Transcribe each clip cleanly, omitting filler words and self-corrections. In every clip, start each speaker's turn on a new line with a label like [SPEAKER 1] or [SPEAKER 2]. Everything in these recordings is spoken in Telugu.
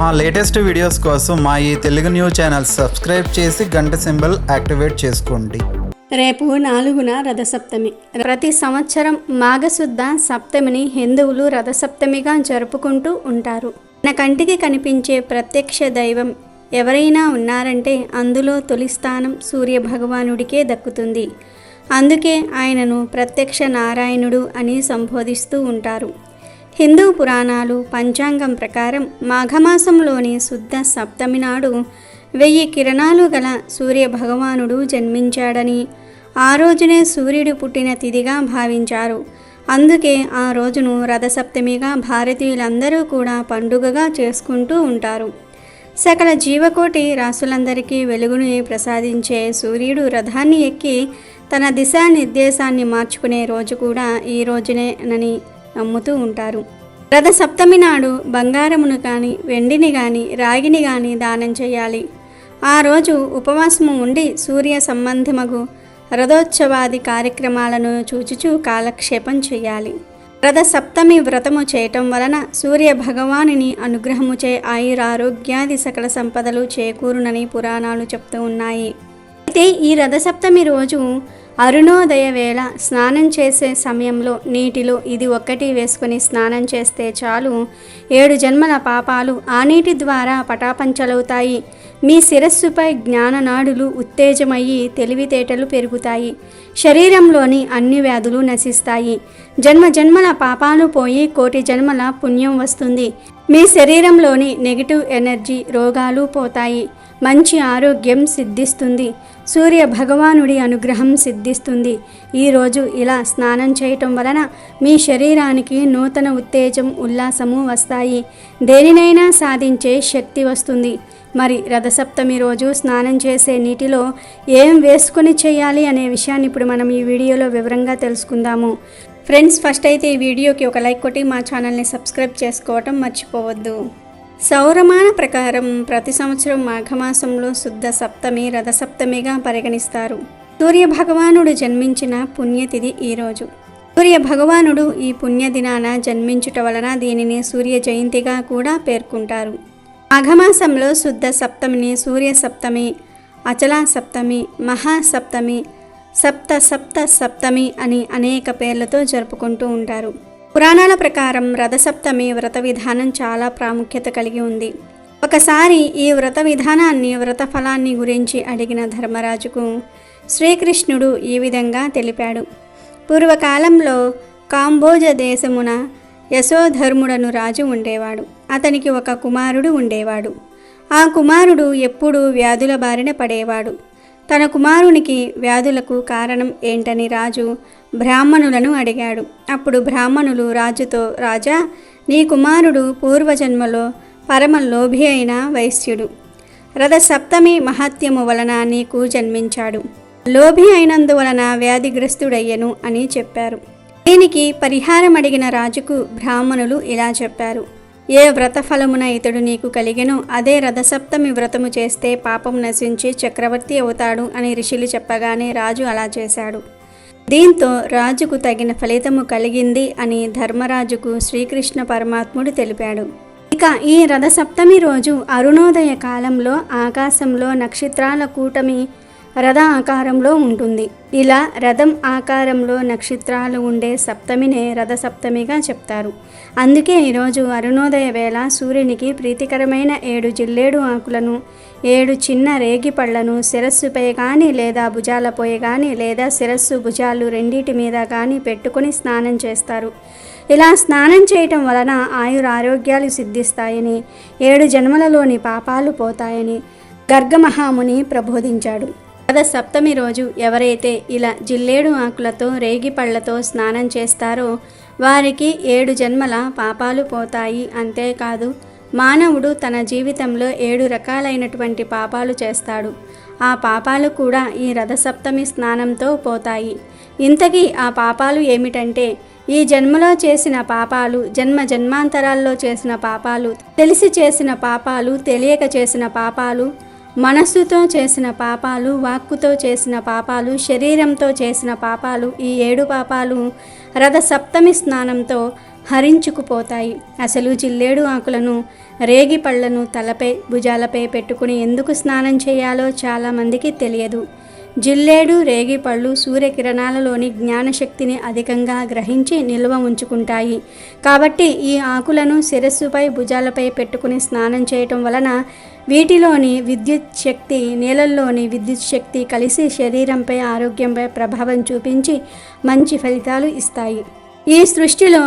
[SPEAKER 1] మా లేటెస్ట్ వీడియోస్ కోసం మా ఈ తెలుగు న్యూస్ ఛానల్ సబ్స్క్రైబ్ చేసి గంట సింబల్ యాక్టివేట్ చేసుకోండి.
[SPEAKER 2] రేపు 4న రథసప్తమి. ప్రతి సంవత్సరం మాఘశుద్ధ సప్తమిని హిందువులు రథసప్తమిగా జరుపుకుంటూ ఉంటారు. మన కంటికి కనిపించే ప్రత్యక్ష దైవం ఎవరైనా ఉన్నారంటే అందులో తొలి స్థానం సూర్య భగవానుడికే దక్కుతుంది. అందుకే ఆయనను ప్రత్యక్ష నారాయణుడు అని సంబోధిస్తూ ఉంటారు. హిందూ పురాణాలు పంచాంగం ప్రకారం మాఘమాసంలోని శుద్ధ సప్తమి నాడు 1000 కిరణాలు గల సూర్య భగవానుడు జన్మించాడని, ఆ రోజునే సూర్యుడు పుట్టిన తిథిగా భావించారు. అందుకే ఆ రోజును రథసప్తమిగా భారతీయులందరూ కూడా పండుగగా చేసుకుంటూ ఉంటారు. సకల జీవకోటి రాసులందరికీ వెలుగుని ప్రసాదించే సూర్యుడు రథాన్ని ఎక్కి తన దిశానిర్దేశాన్ని మార్చుకునే రోజు కూడా ఈ రోజునేనని నమ్ముతూ ఉంటారు. రథసప్తమి నాడు బంగారమును కానీ, వెండిని కానీ, రాగిని కానీ దానం చేయాలి. ఆ రోజు ఉపవాసము ఉండి సూర్య సంబంధమగు రథోత్సవాది కార్యక్రమాలను చూచుచూ కాలక్షేపం చేయాలి. రథసప్తమి వ్రతము చేయటం వలన సూర్య భగవానుని అనుగ్రహముచే ఆయురారోగ్యాది సకల సంపదలు చేకూరునని పురాణాలు చెప్తూ ఉన్నాయి. అయితే ఈ రథసప్తమి రోజు అరుణోదయ వేళ స్నానం చేసే సమయంలో నీటిలో ఇది ఒక్కటి వేసుకొని స్నానం చేస్తే చాలు 7 జన్మల పాపాలు ఆ నీటి ద్వారా పటాపంచలవుతాయి. మీ శిరస్సుపై జ్ఞాననాడులు ఉత్తేజమయ్యి తెలివితేటలు పెరుగుతాయి. శరీరంలోని అన్ని వ్యాధులు నశిస్తాయి. జన్మల పాపాలు పోయి 1,000,000 జన్మల పుణ్యం వస్తుంది. మీ శరీరంలోని నెగిటివ్ ఎనర్జీ రోగాలు పోతాయి. మంచి ఆరోగ్యం సిద్ధిస్తుంది. సూర్య భగవానుడి అనుగ్రహం సిద్ధిస్తుంది. ఈరోజు ఇలా స్నానం చేయటం వలన మీ శరీరానికి నూతన ఉత్తేజం ఉల్లాసము వస్తాయి. దేనినైనా సాధించే శక్తి వస్తుంది. మరి రథసప్తమి రోజు స్నానం చేసే నీటిలో ఏం వేసుకొని చేయాలి అనే విషయాన్ని ఇప్పుడు మనం ఈ వీడియోలో వివరంగా తెలుసుకుందాము. ఫ్రెండ్స్, ఫస్ట్ అయితే ఈ వీడియోకి ఒక లైక్ కొట్టి మా ఛానల్ని సబ్స్క్రైబ్ చేసుకోవటం మర్చిపోవద్దు. సౌరమాన ప్రకారం ప్రతి సంవత్సరం మాఘమాసంలో శుద్ధ సప్తమి రథసప్తమిగా పరిగణిస్తారు. సూర్య భగవానుడు జన్మించిన పుణ్యతిథి ఈరోజు. సూర్య భగవానుడు ఈ పుణ్యదినాన జన్మించుట వలన దీనిని సూర్య జయంతిగా కూడా పేర్కొంటారు. మాఘమాసంలో శుద్ధ సప్తమిని సూర్య సప్తమి, అచలా సప్తమి, మహాసప్తమి, సప్తమి అని అనేక పేర్లతో జరుపుకుంటూ ఉంటారు. పురాణాల ప్రకారం రథసప్తమి వ్రత విధానం చాలా ప్రాముఖ్యత కలిగి ఉంది. ఒకసారి ఈ వ్రత విధానాన్ని వ్రత ఫలాన్ని గురించి అడిగిన ధర్మరాజుకు శ్రీకృష్ణుడు ఈ విధంగా తెలిపాడు. పూర్వకాలంలో కాంబోజ దేశమున యశోధర్ముడను రాజు ఉండేవాడు. అతనికి ఒక కుమారుడు ఉండేవాడు. ఆ కుమారుడు ఎప్పుడూ వ్యాధుల బారిన పడేవాడు. తన కుమారునికి వ్యాధులకు కారణం ఏంటని రాజు బ్రాహ్మణులను అడిగాడు. అప్పుడు బ్రాహ్మణులు రాజుతో, రాజా, నీ కుమారుడు పూర్వజన్మలో పరమ లోభి అయిన వైశ్యుడు. రథసప్తమి మహత్యము వలన నీకు జన్మించాడు. లోభి అయినందువలన వ్యాధిగ్రస్తుడయ్యను అని చెప్పారు. దీనికి పరిహారం అడిగిన రాజుకు బ్రాహ్మణులు ఇలా చెప్పారు. ఏ వ్రత ఫలమున ఇతడు నీకు కలిగెనో అదే రథసప్తమి వ్రతము చేస్తే పాపం నశించి చక్రవర్తి అవుతాడు అని ఋషులు చెప్పగానే రాజు అలా చేశాడు. దీంతో రాజుకు తగిన ఫలితము కలిగింది అని ధర్మరాజుకు శ్రీకృష్ణ పరమాత్ముడు తెలిపాడు. ఇక ఈ రథసప్తమి రోజు అరుణోదయ కాలంలో ఆకాశంలో నక్షత్రాల కూటమి రథ ఆకారంలో ఉంటుంది. ఇలా రథం ఆకారంలో నక్షత్రాలు ఉండే సప్తమినే రథసప్తమిగా చెప్తారు. అందుకే ఈరోజు అరుణోదయ వేళ సూర్యునికి ప్రీతికరమైన 7 జిల్లేడు ఆకులను, 7 చిన్న రేగి పళ్లను శిరస్సుపై కానీ లేదా భుజాలపై కానీ లేదా శిరస్సు భుజాలు రెండింటి మీద కానీ పెట్టుకొని స్నానం చేస్తారు. ఇలా స్నానం చేయటం వలన ఆయురారోగ్యాలు సిద్ధిస్తాయని, 7 జన్మలలోని పాపాలు పోతాయని గర్గమహాముని ప్రబోధించాడు. రథసప్తమి రోజు ఎవరైతే ఇలా జిల్లేడు ఆకులతో రేగి పళ్లతో స్నానం చేస్తారో వారికి 7 జన్మల పాపాలు పోతాయి. అంతేకాదు, మానవుడు తన జీవితంలో 7 రకాలైనటువంటి పాపాలు చేస్తాడు. ఆ పాపాలు కూడా ఈ రథసప్తమి స్నానంతో పోతాయి. ఇంతకీ ఆ పాపాలు ఏమిటంటే, ఈ జన్మలో చేసిన పాపాలు, జన్మాంతరాల్లో చేసిన పాపాలు, తెలిసి చేసిన పాపాలు, తెలియక చేసిన పాపాలు, మనస్సుతో చేసిన పాపాలు, వాక్కుతో చేసిన పాపాలు, శరీరంతో చేసిన పాపాలు, ఈ 7 పాపాలు రథసప్తమి స్నానంతో హరించుకుపోతాయి. అసలు జిల్లేడు ఆకులను రేగి పళ్ళను తలపై భుజాలపై పెట్టుకుని ఎందుకు స్నానం చేయాలో చాలామందికి తెలియదు. జిల్లేడు, రేగి పళ్ళు సూర్యకిరణాలలోని జ్ఞానశక్తిని అధికంగా గ్రహించి నిల్వ ఉంచుకుంటాయి. కాబట్టి ఈ ఆకులను శిరస్సుపై భుజాలపై పెట్టుకుని స్నానం చేయటం వలన వీటిలోని విద్యుత్ శక్తి నీళ్ళల్లోని విద్యుత్ శక్తి కలిసి శరీరంపై ఆరోగ్యంపై ప్రభావం చూపించి మంచి ఫలితాలు ఇస్తాయి. ఈ సృష్టిలో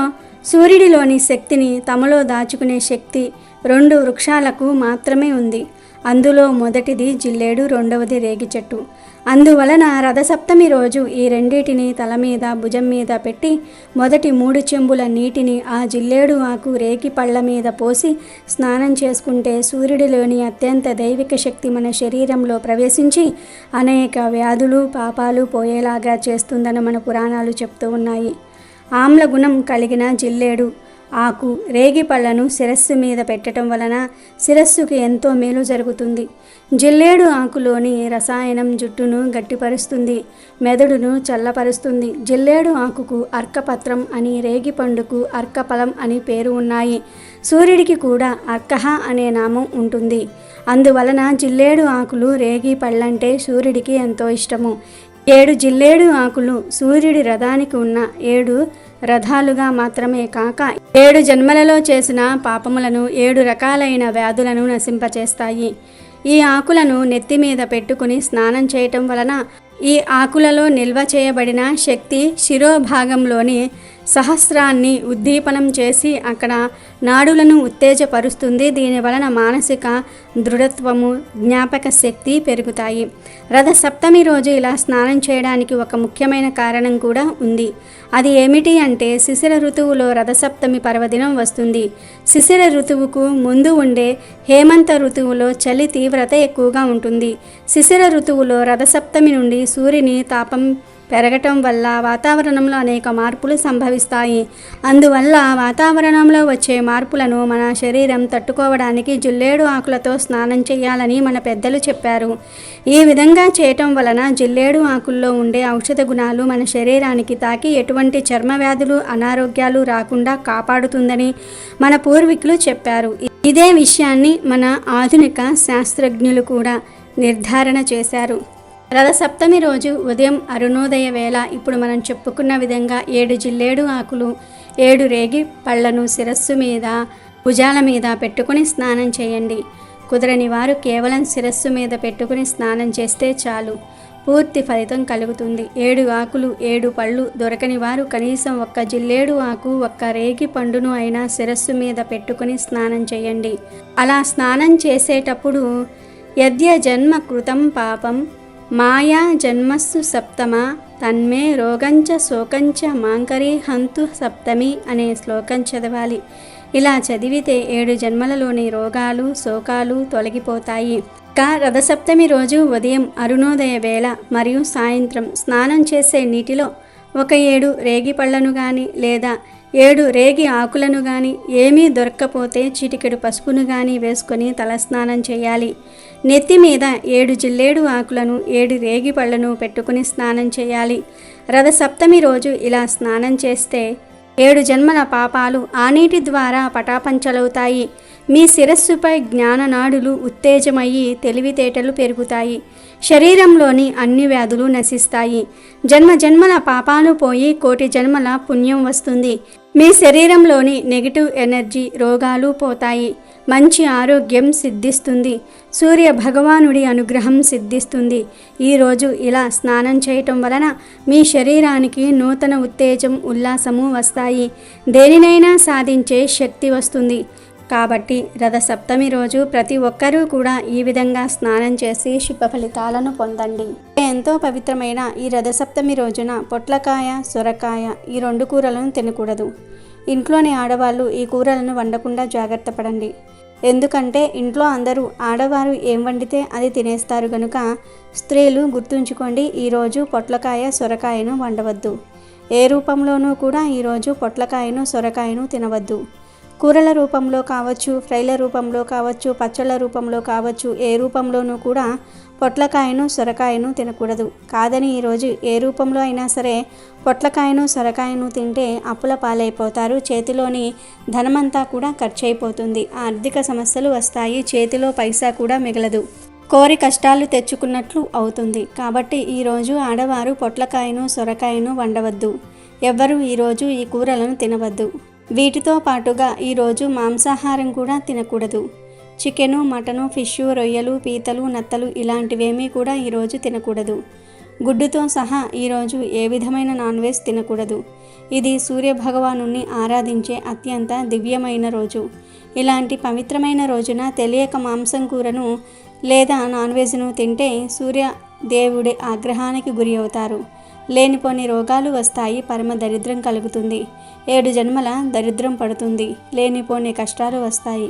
[SPEAKER 2] సూర్యుడిలోని శక్తిని తమలో దాచుకునే శక్తి 2 వృక్షాలకు మాత్రమే ఉంది. అందులో మొదటిది జిల్లేడు, రెండవది రేగి చెట్టు. అందువలన రథసప్తమి రోజు ఈ రెండింటిని తల మీద భుజం మీద పెట్టి మొదటి 3 చెంబుల నీటిని ఆ జిల్లేడు ఆకు రేగి పళ్ళ మీద పోసి స్నానం చేసుకుంటే సూర్యుడిలోని అత్యంత దైవిక శక్తి మన శరీరంలో ప్రవేశించి అనేక వ్యాధులు పాపాలు పోయేలాగా చేస్తుందని మన పురాణాలు చెప్తూ ఉన్నాయి. ఆమ్ల గుణం కలిగిన జిల్లేడు ఆకు రేగి పళ్ళను శిరస్సు మీద పెట్టడం వలన శిరస్సుకి ఎంతో మేలు జరుగుతుంది. జిల్లేడు ఆకులోని రసాయనం జుట్టును గట్టిపరుస్తుంది, మెదడును చల్లపరుస్తుంది. జిల్లేడు ఆకుకు అర్కపత్రం అని, రేగి పండుకు అర్కఫలం అని పేరు ఉన్నాయి. సూర్యుడికి కూడా అర్కహ అనే నామం ఉంటుంది. అందువలన జిల్లేడు ఆకులు రేగి పళ్ళంటే సూర్యుడికి ఎంతో ఇష్టము. 7 జిల్లేడు ఆకులు సూర్యుడి రథానికి ఉన్న 7 రథాలుగా మాత్రమే కాక 7 జన్మలలో చేసిన పాపములను 7 రకాలైన వ్యాధులను నశింపచేస్తాయి. ఈ ఆకులను నెత్తి మీద పెట్టుకుని స్నానం చేయటం వలన ఈ ఆకులలో నిల్వ చేయబడిన శక్తి శిరోభాగంలోని సహస్రాన్ని ఉద్దీపనం చేసి అక్కడ నాడులను ఉత్తేజపరుస్తుంది. దీని వలన మానసిక దృఢత్వము, జ్ఞాపక శక్తి పెరుగుతాయి. రథ సప్తమి రోజు ఇలా స్నానం చేయడానికి ఒక ముఖ్యమైన కారణం కూడా ఉంది. అది ఏమిటి అంటే శిశిర ఋతువులో రథసప్తమి పర్వదినం వస్తుంది. శిశిర ఋతువుకు ముందు ఉండే హేమంత ఋతువులో చలి తీవ్రత ఎక్కువగా ఉంటుంది. శిశిర ఋతువులో రథసప్తమి నుండి సూర్యుని తాపం పెరగటం వల్ల వాతావరణంలో అనేక మార్పులు సంభవిస్తాయి. అందువల్ల వాతావరణంలో వచ్చే మార్పులను మన శరీరం తట్టుకోవడానికి జిల్లేడు ఆకులతో స్నానం చేయాలని మన పెద్దలు చెప్పారు. ఈ విధంగా చేయటం వలన జిల్లేడు ఆకుల్లో ఉండే ఔషధ గుణాలు మన శరీరానికి తాకి ఎటువంటి చర్మ వ్యాధులు, అనారోగ్యాలు రాకుండా కాపాడుతుందని మన పూర్వీకులు చెప్పారు. ఇదే విషయాన్ని మన ఆధునిక శాస్త్రజ్ఞులు కూడా నిర్ధారణ చేశారు. రథసప్తమి రోజు ఉదయం అరుణోదయ వేళ ఇప్పుడు మనం చెప్పుకున్న విధంగా 7 జిల్లేడు ఆకులు 7 రేగి పళ్ళను శిరస్సు మీద భుజాల మీద పెట్టుకుని స్నానం చేయండి. కుదరని వారు కేవలం శిరస్సు మీద పెట్టుకుని స్నానం చేస్తే చాలు, పూర్తి ఫలితం కలుగుతుంది. 7 ఆకులు 7 పళ్ళు దొరకని వారు కనీసం 1 జిల్లేడు ఆకు 1 రేగి పండును అయినా శిరస్సు మీద పెట్టుకుని స్నానం చేయండి. అలా స్నానం చేసేటప్పుడు యద్య జన్మ కృతం పాపం మాయా జన్మస్సు సప్తమ తన్మే రోగంచ శోకంచ మాంకరీ హంతు సప్తమి అనే శ్లోకం చదవాలి. ఇలా చదివితే 7 జన్మలలోని రోగాలు, శోకాలు తొలగిపోతాయి. రథసప్తమి రోజు ఉదయం అరుణోదయ వేళ మరియు సాయంత్రం స్నానం చేసే నీటిలో 7 రేగి పళ్ళను కానీ లేదా 7 రేగి ఆకులను కానీ, ఏమీ దొరక్కపోతే చిటికెడు పసుపును కానీ వేసుకొని తలస్నానం చేయాలి. నెత్తి మీద 7 జిల్లేడు ఆకులను 7 రేగి పళ్ళను పెట్టుకుని స్నానం చేయాలి. రథసప్తమి రోజు ఇలా స్నానం చేస్తే 7 జన్మల పాపాలు ఆ నీటి ద్వారా పటాపంచలవుతాయి. మీ శిరస్సుపై జ్ఞాననాడులు ఉత్తేజమయ్యి తెలివితేటలు పెరుగుతాయి. శరీరంలోని అన్ని వ్యాధులు నశిస్తాయి. జన్మల పాపాలు పోయి 1,000,000 జన్మల పుణ్యం వస్తుంది. మీ శరీరంలోని నెగిటివ్ ఎనర్జీ, రోగాలు పోతాయి. మంచి ఆరోగ్యం సిద్ధిస్తుంది. సూర్య భగవానుడి అనుగ్రహం సిద్ధిస్తుంది. ఈరోజు ఇలా స్నానం చేయటం వలన మీ శరీరానికి నూతన ఉత్తేజం, ఉల్లాసము వస్తాయి. దేనినైనా సాధించే శక్తి వస్తుంది. కాబట్టి రథసప్తమి రోజు ప్రతి ఒక్కరూ కూడా ఈ విధంగా స్నానం చేసి శుభ ఫలితాలను పొందండి. ఎంతో పవిత్రమైన ఈ రథసప్తమి రోజున పొట్లకాయ, సొరకాయ ఈ 2 కూరలను తినకూడదు. ఇంట్లోని ఆడవాళ్ళు ఈ కూరలను వండకుండా జాగ్రత్త పడండి. ఎందుకంటే ఇంట్లో అందరూ ఆడవారు ఏం వండితే అది తినేస్తారు కనుక స్త్రీలు గుర్తుంచుకోండి, ఈరోజు పొట్లకాయ, సొరకాయను వండవద్దు. ఏ రూపంలోనూ కూడా ఈరోజు పొట్లకాయను, సొరకాయను తినవద్దు. కూరల రూపంలో కావచ్చు, ఫ్రైల రూపంలో కావచ్చు, పచ్చళ్ళ రూపంలో కావచ్చు, ఏ రూపంలోనూ కూడా పొట్లకాయను సొరకాయను తినకూడదు. కాదని ఈరోజు ఏ రూపంలో అయినా సరే పొట్లకాయను సొరకాయను తింటే అప్పుల పాలైపోతారు. చేతిలోని ధనమంతా కూడా ఖర్చు అయిపోతుంది. ఆర్థిక సమస్యలు వస్తాయి. చేతిలో పైసా కూడా మిగలదు. కోరి కష్టాలు తెచ్చుకున్నట్లు అవుతుంది. కాబట్టి ఈరోజు ఆడవారు పొట్లకాయను సొరకాయను వండవద్దు. ఎవ్వరూ ఈరోజు ఈ కూరలను తినవద్దు. వీటితో పాటుగా ఈరోజు మాంసాహారం కూడా తినకూడదు. చికెను, మటను, ఫిష్, రొయ్యలు, పీతలు, నత్తలు ఇలాంటివేమీ కూడా ఈరోజు తినకూడదు. గుడ్డుతో సహా ఈరోజు ఏ విధమైన నాన్ వెజ్ తినకూడదు. ఇది సూర్యభగవానుని ఆరాధించే అత్యంత దివ్యమైన రోజు. ఇలాంటి పవిత్రమైన రోజున తెలియక మాంసం కూరను లేదా నాన్ వెజ్ను తింటే సూర్యదేవుడి ఆగ్రహానికి గురి అవుతారు. లేనిపోని రోగాలు వస్తాయి. పరమ దరిద్రం కలుగుతుంది. 7 జన్మల దరిద్రం పడుతుంది. లేనిపోని కష్టాలు వస్తాయి.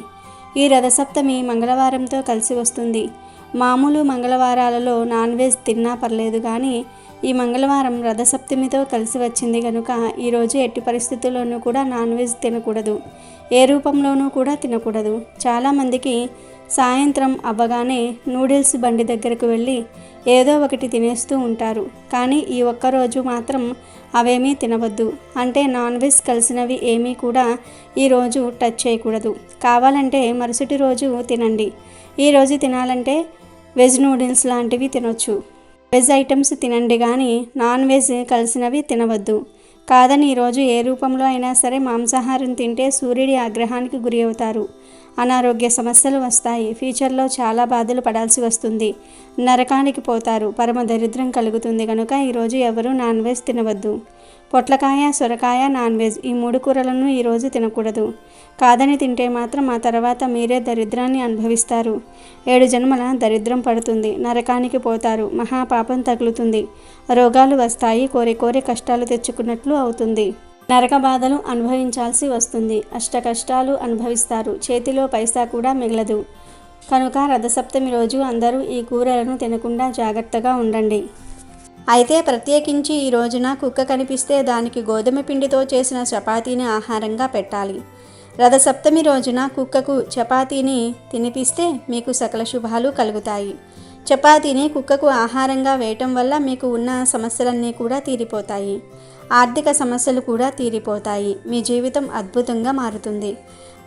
[SPEAKER 2] ఈ రథసప్తమి మంగళవారంతో కలిసి వస్తుంది. మామూలు మంగళవారాలలో నాన్ వెజ్ తిన్నా పర్లేదు, కానీ ఈ మంగళవారం రథసప్తమితో కలిసి వచ్చింది కనుక ఈరోజు ఎట్టి పరిస్థితుల్లోనూ కూడా నాన్ వెజ్ తినకూడదు. ఏ రూపంలోనూ కూడా తినకూడదు. చాలామందికి సాయంత్రం అవ్వగానే నూడిల్స్ బండి దగ్గరకు వెళ్ళి ఏదో ఒకటి తినేస్తూ ఉంటారు. కానీ ఈ ఒక్కరోజు మాత్రం అవేమీ తినవద్దు. అంటే నాన్ వెజ్ కలిసినవి ఏమీ కూడా ఈరోజు టచ్ చేయకూడదు. కావాలంటే మరుసటి రోజు తినండి. ఈరోజు తినాలంటే వెజ్ నూడిల్స్ లాంటివి తినొచ్చు. వెజ్ ఐటమ్స్ తినండి, కానీ నాన్ వెజ్ కలిసినవి తినవద్దు. కాదని ఈరోజు ఏ రూపంలో అయినా సరే మాంసాహారం తింటే సూర్యుడి ఆగ్రహానికి గురి అవుతారు. అనారోగ్య సమస్యలు వస్తాయి. ఫ్యూచర్లో చాలా బాధలు పడాల్సి వస్తుంది. నరకానికి పోతారు. పరమ దరిద్రం కలుగుతుంది. కనుక ఈరోజు ఎవరు నాన్ వెజ్ తినవద్దు. పొట్లకాయ, సొరకాయ, నాన్ వెజ్ ఈ 3 కూరలను ఈరోజు తినకూడదు. కాదని తింటే మాత్రం ఆ తర్వాత మీరే దరిద్రాన్ని అనుభవిస్తారు. 7 జన్మల దరిద్రం పడుతుంది. నరకానికి పోతారు. మహాపాపం తగులుతుంది. రోగాలు వస్తాయి. కోరి కష్టాలు తెచ్చుకున్నట్లు అవుతుంది. నరక బాధలు అనుభవించాల్సి వస్తుంది. అష్ట కష్టాలు అనుభవిస్తారు. చేతిలో పైసా కూడా మిగలదు. కనుక రథసప్తమి రోజు అందరూ ఈ కూరలను తినకుండా జాగ్రత్తగా ఉండండి. అయితే ప్రత్యేకించి ఈ రోజున కుక్క కనిపిస్తే దానికి గోధుమ పిండితో చేసిన చపాతీని ఆహారంగా పెట్టాలి. రథసప్తమి రోజున కుక్కకు చపాతీని తినిపిస్తే మీకు సకల శుభాలు కలుగుతాయి. చపాతీని కుక్కకు ఆహారంగా వేయటం వల్ల మీకు ఉన్న సమస్యలన్నీ కూడా తీరిపోతాయి. ఆర్థిక సమస్యలు కూడా తీరిపోతాయి. మీ జీవితం అద్భుతంగా మారుతుంది.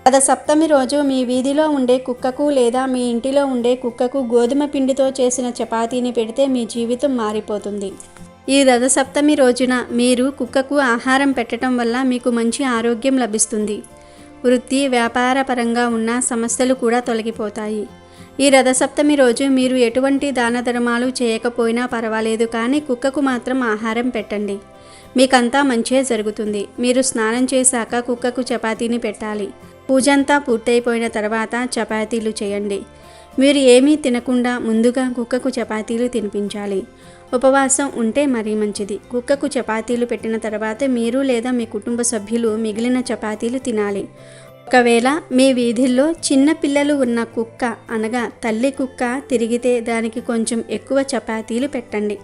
[SPEAKER 2] రథసప్తమి రోజు మీ వీధిలో ఉండే కుక్కకు లేదా మీ ఇంటిలో ఉండే కుక్కకు గోధుమ పిండితో చేసిన చపాతీని పెడితే మీ జీవితం మారిపోతుంది. ఈ రథసప్తమి రోజున మీరు కుక్కకు ఆహారం పెట్టడం వల్ల మీకు మంచి ఆరోగ్యం లభిస్తుంది. వృత్తి వ్యాపార పరంగా ఉన్న సమస్యలు కూడా తొలగిపోతాయి. ఈ రథసప్తమి రోజు మీరు ఎటువంటి దాన ధర్మాలు చేయకపోయినా పర్వాలేదు, కానీ కుక్కకు మాత్రం ఆహారం పెట్టండి. మీకంతా మంచే జరుగుతుంది. మీరు స్నానం చేశాక కుక్కకు చపాతీని పెట్టాలి. పూజంతా పూర్తయిపోయిన తర్వాత చపాతీలు చేయండి. మీరు ఏమీ తినకుండా ముందుగా కుక్కకు చపాతీలు తినిపించాలి. ఉపవాసం ఉంటే మరీ మంచిది. కుక్కకు చపాతీలు పెట్టిన తర్వాత మీరు లేదా మీ కుటుంబ సభ్యులు మిగిలిన చపాతీలు తినాలి. ఒకవేళ మీ వీధిల్లో చిన్న పిల్లలు ఉన్న కుక్క అనగా తల్లి కుక్క తిరిగితే దానికి కొంచెం ఎక్కువ చపాతీలు పెట్టండి.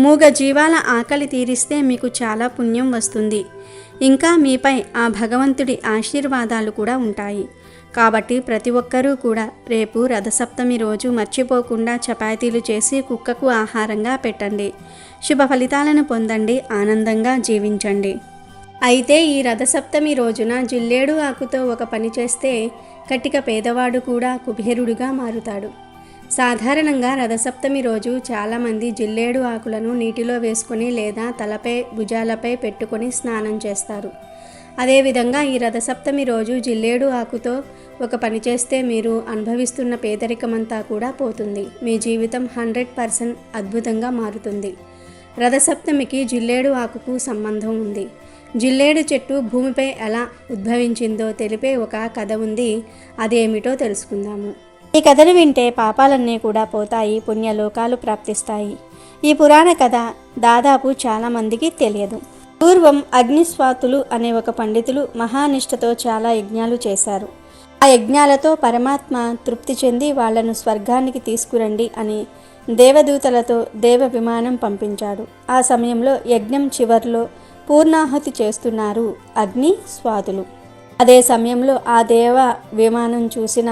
[SPEAKER 2] మూగ జీవాల ఆకలి తీరిస్తే మీకు చాలా పుణ్యం వస్తుంది. ఇంకా మీపై ఆ భగవంతుడి ఆశీర్వాదాలు కూడా ఉంటాయి. కాబట్టి ప్రతి ఒక్కరూ కూడా రేపు రథసప్తమి రోజు మర్చిపోకుండా చపాతీలు చేసి కుక్కకు ఆహారంగా పెట్టండి. శుభ ఫలితాలను పొందండి. ఆనందంగా జీవించండి. అయితే ఈ రథసప్తమి రోజున జిల్లేడు ఆకుతో ఒక పని చేస్తే కటిక పేదవాడు కూడా కుబేరుడుగా మారుతాడు. సాధారణంగా రథసప్తమి రోజు చాలామంది జిల్లేడు ఆకులను నీటిలో వేసుకొని లేదా తలపై భుజాలపై పెట్టుకొని స్నానం చేస్తారు. అదేవిధంగా ఈ రథసప్తమి రోజు జిల్లేడు ఆకుతో ఒక పని చేస్తే మీరు అనుభవిస్తున్న పేదరికమంతా కూడా పోతుంది. మీ జీవితం 100% అద్భుతంగా మారుతుంది. రథసప్తమికి జిల్లేడు ఆకుకు సంబంధం ఉంది. జిల్లేడు చెట్టు భూమిపై ఎలా ఉద్భవించిందో తెలిపే ఒక కథ ఉంది. అదేమిటో తెలుసుకుందాము. ఈ కథను వింటే పాపాలన్నీ కూడా పోతాయి, పుణ్యలోకాలు ప్రాప్తిస్తాయి. ఈ పురాణ కథ దాదాపు చాలామందికి తెలియదు. పూర్వం అగ్నిస్వాతులు అనే ఒక పండితులు మహానిష్టతో చాలా యజ్ఞాలు చేశారు. ఆ యజ్ఞాలతో పరమాత్మ తృప్తి చెంది వాళ్లను స్వర్గానికి తీసుకురండి అని దేవదూతలతో దేవ విమానం పంపించాడు. ఆ సమయంలో యజ్ఞం చివర్లో పూర్ణాహుతి చేస్తున్నారు అగ్ని స్వాతులు. అదే సమయంలో ఆ దేవ విమానం చూసిన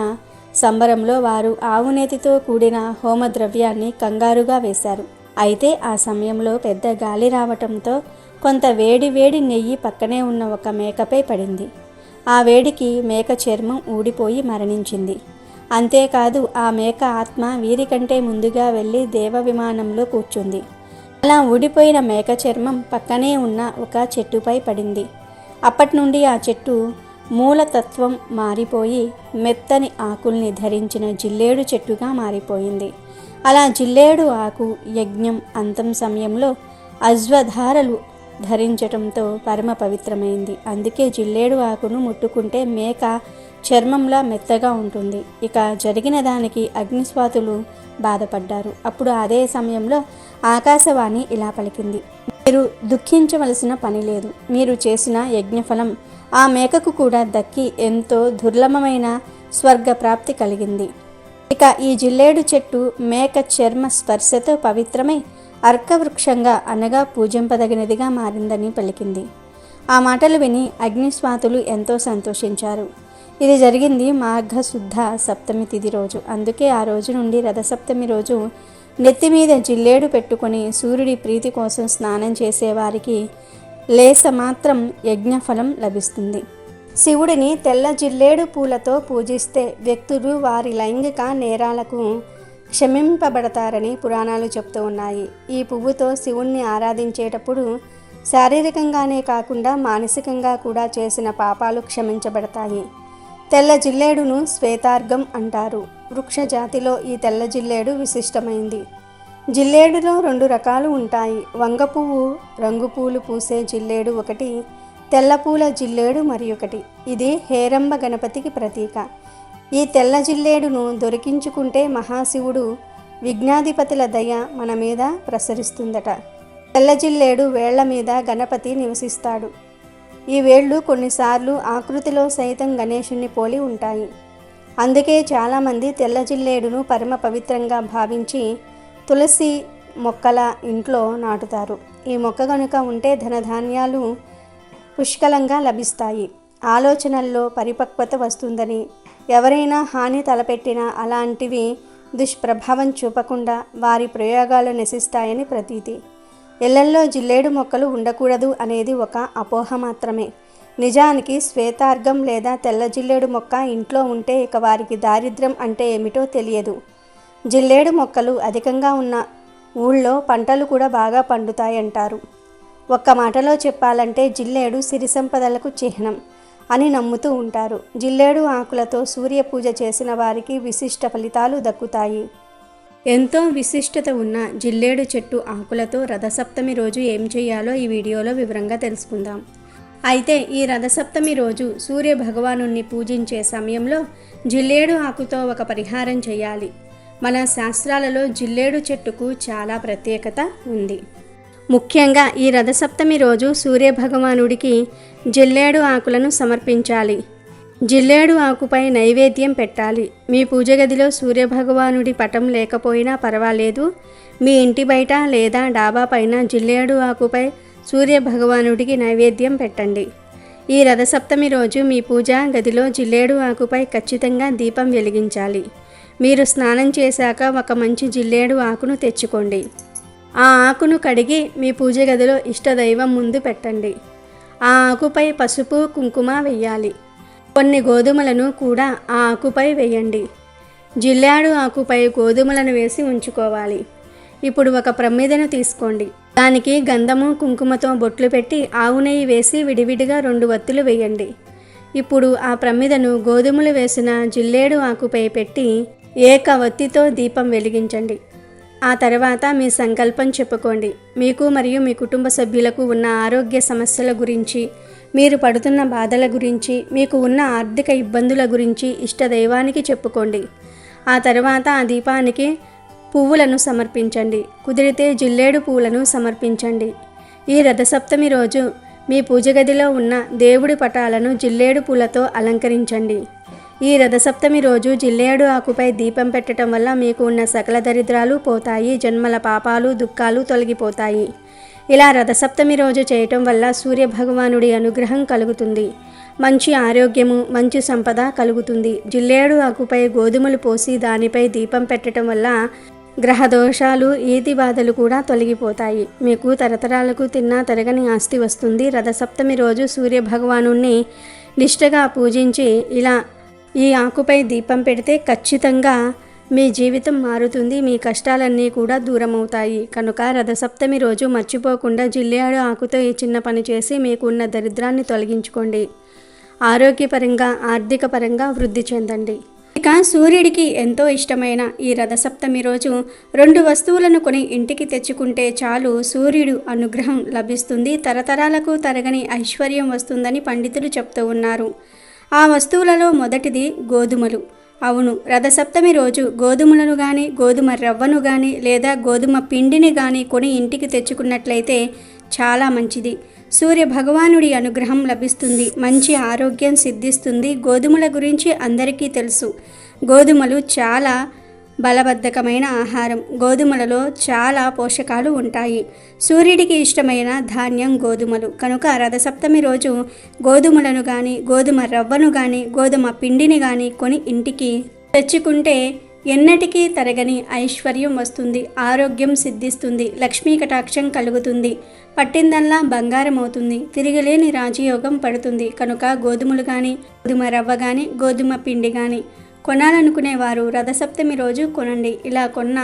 [SPEAKER 2] సంబరంలో వారు ఆవునేతితో కూడిన హోమద్రవ్యాన్ని కంగారుగా వేశారు. అయితే ఆ సమయంలో పెద్ద గాలి రావటంతో కొంత వేడి వేడి నెయ్యి పక్కనే ఉన్న ఒక మేకపై పడింది. ఆ వేడికి మేక చర్మం ఊడిపోయి మరణించింది. అంతేకాదు ఆ మేక ఆత్మ వీరికంటే ముందుగా వెళ్ళి దేవ విమానంలో కూర్చుంది. అలా ఊడిపోయిన మేక చర్మం పక్కనే ఉన్న ఒక చెట్టుపై పడింది. అప్పటి నుండి ఆ చెట్టు మూలతత్వం మారిపోయి మెత్తని ఆకుల్ని ధరించిన జిల్లేడు చెట్టుగా మారిపోయింది. అలా జిల్లేడు ఆకు యజ్ఞం అంతం సమయంలో అశ్వధారలు ధరించటంతో పరమ పవిత్రమైంది. అందుకే జిల్లేడు ఆకును ముట్టుకుంటే మేక చర్మంలా మెత్తగా ఉంటుంది. ఇక జరిగిన దానికి అగ్నిస్వాతులు బాధపడ్డారు. అప్పుడు అదే సమయంలో ఆకాశవాణి ఇలా పలికింది, మీరు దుఃఖించవలసిన పని లేదు. మీరు చేసిన యజ్ఞఫలం ఆ మేకకు కూడా దక్కి ఎంతో దుర్లభమైన స్వర్గ ప్రాప్తి కలిగింది. ఇక ఈ జిల్లేడు చెట్టు మేక చర్మ స్పర్శతో పవిత్రమై అర్కవృక్షంగా అనగా పూజింపదగినదిగా మారిందని పలికింది. ఆ మాటలు విని అగ్నిస్వాతులు ఎంతో సంతోషించారు. ఇది జరిగింది మాఘశుద్ధ సప్తమి తిథి రోజు. అందుకే ఆ రోజు నుండి రథసప్తమి రోజు నెత్తి మీద జిల్లేడు పెట్టుకొని సూర్యుడి ప్రీతి కోసం స్నానం చేసేవారికి లేస మాత్రం యజ్ఞఫలం లభిస్తుంది. శివుడిని తెల్ల జిల్లేడు పూలతో పూజిస్తే వ్యక్తులు వారి లైంగిక నేరాలకు క్షమింపబడతారని పురాణాలు చెప్తూ ఉన్నాయి. ఈ పువ్వుతో శివుణ్ణి ఆరాధించేటప్పుడు శారీరకంగానే కాకుండా మానసికంగా కూడా చేసిన పాపాలు క్షమించబడతాయి. తెల్ల జిల్లేడును శ్వేతార్ఘం అంటారు. వృక్ష జాతిలో ఈ తెల్ల జిల్లేడు విశిష్టమైంది. జిల్లేడులో 2 రకాలు ఉంటాయి. వంగ పువ్వు రంగు పూలు పూసే జిల్లేడు ఒకటి, తెల్లపూల జిల్లేడు మరి ఒకటి. ఇది హేరంబ గణపతికి ప్రతీక. ఈ తెల్ల జిల్లేడును దొరికించుకుంటే మహాశివుడు విఘ్నాధిపతుల దయ మన మీద ప్రసరిస్తుందట. తెల్ల జిల్లేడు వేళ్ల మీద గణపతి నివసిస్తాడు. ఈ వేళ్ళు కొన్నిసార్లు ఆకృతిలో సైతం గణేశుని పోలి ఉంటాయి. అందుకే చాలామంది తెల్ల జిల్లేడును పరమ పవిత్రంగా భావించి తులసి మొక్కల ఇంట్లో నాటుతారు. ఈ మొక్క కనుక ఉంటే ధనధాన్యాలు పుష్కలంగా లభిస్తాయి. ఆలోచనల్లో పరిపక్వత వస్తుందని, ఎవరైనా హాని తలపెట్టినా అలాంటివి దుష్ప్రభావం చూపకుండా వారి ప్రయోగాలు నశిస్తాయని ప్రతీతి. ఇళ్లల్లో జిల్లేడు మొక్కలు ఉండకూడదు అనేది ఒక అపోహ మాత్రమే. నిజానికి శ్వేతార్ఘం లేదా తెల్ల జిల్లేడు మొక్క ఇంట్లో ఉంటే ఇక వారికి దారిద్ర్యం అంటే ఏమిటో తెలియదు. జిల్లేడు మొక్కలు అధికంగా ఉన్న ఊళ్ళో పంటలు కూడా బాగా పండుతాయంటారు. ఒక్క మాటలో చెప్పాలంటే జిల్లేడు సిరి సంపదలకు చిహ్నం అని నమ్ముతూ ఉంటారు. జిల్లేడు ఆకులతో సూర్య పూజ చేసిన వారికి విశిష్ట ఫలితాలు దక్కుతాయి. ఎంతో విశిష్టత ఉన్న జిల్లేడు చెట్టు ఆకులతో రథసప్తమి రోజు ఏం చేయాలో ఈ వీడియోలో వివరంగా తెలుసుకుందాం. అయితే ఈ రథసప్తమి రోజు సూర్య భగవానుణ్ణి పూజించే సమయంలో జిల్లేడు ఆకుతో ఒక పరిహారం చేయాలి. మన శాస్త్రాలలో జిల్లేడు చెట్టుకు చాలా ప్రత్యేకత ఉంది. ముఖ్యంగా ఈ రథసప్తమి రోజు సూర్య భగవానుడికి జిల్లేడు ఆకులను సమర్పించాలి. జిల్లేడు ఆకుపై నైవేద్యం పెట్టాలి. మీ పూజ గదిలో సూర్యభగవానుడి పటం లేకపోయినా పర్వాలేదు. మీ ఇంటి బయట లేదా డాబా పైన జిల్లేడు ఆకుపై సూర్యభగవానుడికి నైవేద్యం పెట్టండి. ఈ రథసప్తమి రోజు మీ పూజా గదిలో జిల్లేడు ఆకుపై ఖచ్చితంగా దీపం వెలిగించాలి. మీరు స్నానం చేశాక ఒక మంచి జిల్లేడు ఆకును తెచ్చుకోండి. ఆ ఆకును కడిగి మీ పూజ గదిలో ఇష్టదైవం ముందు పెట్టండి. ఆ ఆకుపై పసుపు కుంకుమ వెయ్యాలి. కొన్ని గోధుమలను కూడా ఆ ఆకుపై వేయండి. జిల్లేడు ఆకుపై గోధుమలను వేసి ఉంచుకోవాలి. ఇప్పుడు ఒక ప్రమిదను తీసుకోండి. దానికి గంధము కుంకుమతో బొట్లు పెట్టి ఆవు నెయ్యి వేసి విడివిడిగా 2 వత్తులు వేయండి. ఇప్పుడు ఆ ప్రమిదను గోధుమలు వేసిన జిల్లేడు ఆకుపై పెట్టి ఏక వత్తితో దీపం వెలిగించండి. ఆ తర్వాత మీ సంకల్పం చెప్పుకోండి. మీకు మరియు మీ కుటుంబ సభ్యులకు ఉన్న ఆరోగ్య సమస్యల గురించి, మీరు పడుతున్న బాధల గురించి, మీకు ఉన్న ఆర్థిక ఇబ్బందుల గురించి ఇష్టదైవానికి చెప్పుకోండి. ఆ తర్వాత ఆ దీపానికి పువ్వులను సమర్పించండి. కుదిరితే జిల్లేడు పువ్వులను సమర్పించండి. ఈ రథసప్తమి రోజు మీ పూజ గదిలో ఉన్న దేవుడి పటాలను జిల్లేడు పూలతో అలంకరించండి. ఈ రథసప్తమి రోజు జిల్లేడు ఆకుపై దీపం పెట్టడం వల్ల మీకు ఉన్న సకల దరిద్రాలు పోతాయి. జన్మల పాపాలు దుఃఖాలు తొలగిపోతాయి. ఇలా రథసప్తమి రోజు చేయటం వల్ల సూర్య భగవానుడి అనుగ్రహం కలుగుతుంది. మంచి ఆరోగ్యము, మంచి సంపద కలుగుతుంది. జిల్లేడు ఆకుపై గోధుమలు పోసి దానిపై దీపం పెట్టడం వల్ల గ్రహదోషాలు, ఈతి బాధలు కూడా తొలగిపోతాయి. మీకు తరతరాలకు తిన్నా తరగని ఆస్తి వస్తుంది. రథసప్తమి రోజు సూర్య భగవానుణ్ణి నిష్ఠగా పూజించి ఇలా ఈ ఆకుపై దీపం పెడితే ఖచ్చితంగా మీ జీవితం మారుతుంది. మీ కష్టాలన్నీ కూడా దూరమవుతాయి. కనుక రథసప్తమి రోజు మర్చిపోకుండా జిల్లేడు ఆకుతో ఈ చిన్న పని చేసి మీకున్న దరిద్రాన్ని తొలగించుకోండి. ఆరోగ్యపరంగా, ఆర్థిక పరంగా వృద్ధి చెందండి. ఇక సూర్యుడికి ఎంతో ఇష్టమైన ఈ రథసప్తమి రోజు 2 వస్తువులను కొని ఇంటికి తెచ్చుకుంటే చాలు సూర్యుడు అనుగ్రహం లభిస్తుంది. తరతరాలకు తరగని ఐశ్వర్యం వస్తుందని పండితులు చెప్తూ ఉన్నారు. ఆ వస్తువులలో మొదటిది గోధుమలు. అవును, రథసప్తమి రోజు గోధుమలను కానీ, గోధుమ రవ్వను కానీ లేదా గోధుమ పిండిని కానీ కొని ఇంటికి తెచ్చుకున్నట్లయితే చాలా మంచిది. సూర్య భగవానుడి అనుగ్రహం లభిస్తుంది. మంచి ఆరోగ్యం సిద్ధిస్తుంది. గోధుమల గురించి అందరికీ తెలుసు. గోధుమలు చాలా బలబద్ధకమైన ఆహారం. గోధుమలలో చాలా పోషకాలు ఉంటాయి. సూర్యుడికి ఇష్టమైన ధాన్యం గోధుమలు. కనుక రథసప్తమి రోజు గోధుమలను కానీ, గోధుమ రవ్వను కానీ, గోధుమ పిండిని కానీ కొని ఇంటికి తెచ్చుకుంటే ఎన్నటికీ తరగని ఐశ్వర్యం వస్తుంది. ఆరోగ్యం సిద్ధిస్తుంది. లక్ష్మీ కటాక్షం కలుగుతుంది. పట్టిందల్లా బంగారం అవుతుంది. తిరిగిలేని రాజయోగం పడుతుంది. కనుక గోధుమలు కానీ, గోధుమ రవ్వ కానీ, గోధుమ పిండి కానీ కొనాలనుకునేవారు రథసప్తమి రోజు కొనండి. ఇలా కొన్న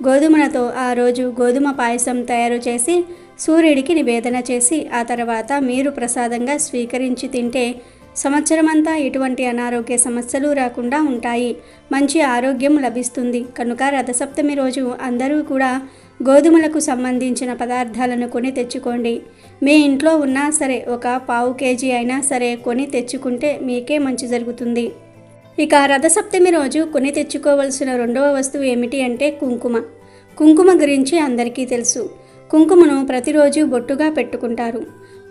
[SPEAKER 2] గోధుమలతో ఆ రోజు గోధుమ పాయసం తయారు చేసి సూర్యుడికి నివేదన చేసి ఆ తర్వాత మీరు ప్రసాదంగా స్వీకరించి తింటే సంవత్సరమంతా ఎటువంటి అనారోగ్య సమస్యలు రాకుండా ఉంటాయి. మంచి ఆరోగ్యం లభిస్తుంది. కనుక రథసప్తమి రోజు అందరూ కూడా గోధుమలకు సంబంధించిన పదార్థాలను కొని తెచ్చుకోండి. మీ ఇంట్లో ఉన్నా సరే ఒక 1/2 కేజీ అయినా సరే కొని తెచ్చుకుంటే మీకే మంచి జరుగుతుంది. ఇక రథసప్తమి రోజు కొని తెచ్చుకోవలసిన 2వ వస్తువు ఏమిటి అంటే కుంకుమ. కుంకుమ గురించి అందరికీ తెలుసు. కుంకుమను ప్రతిరోజు బొట్టుగా పెట్టుకుంటారు.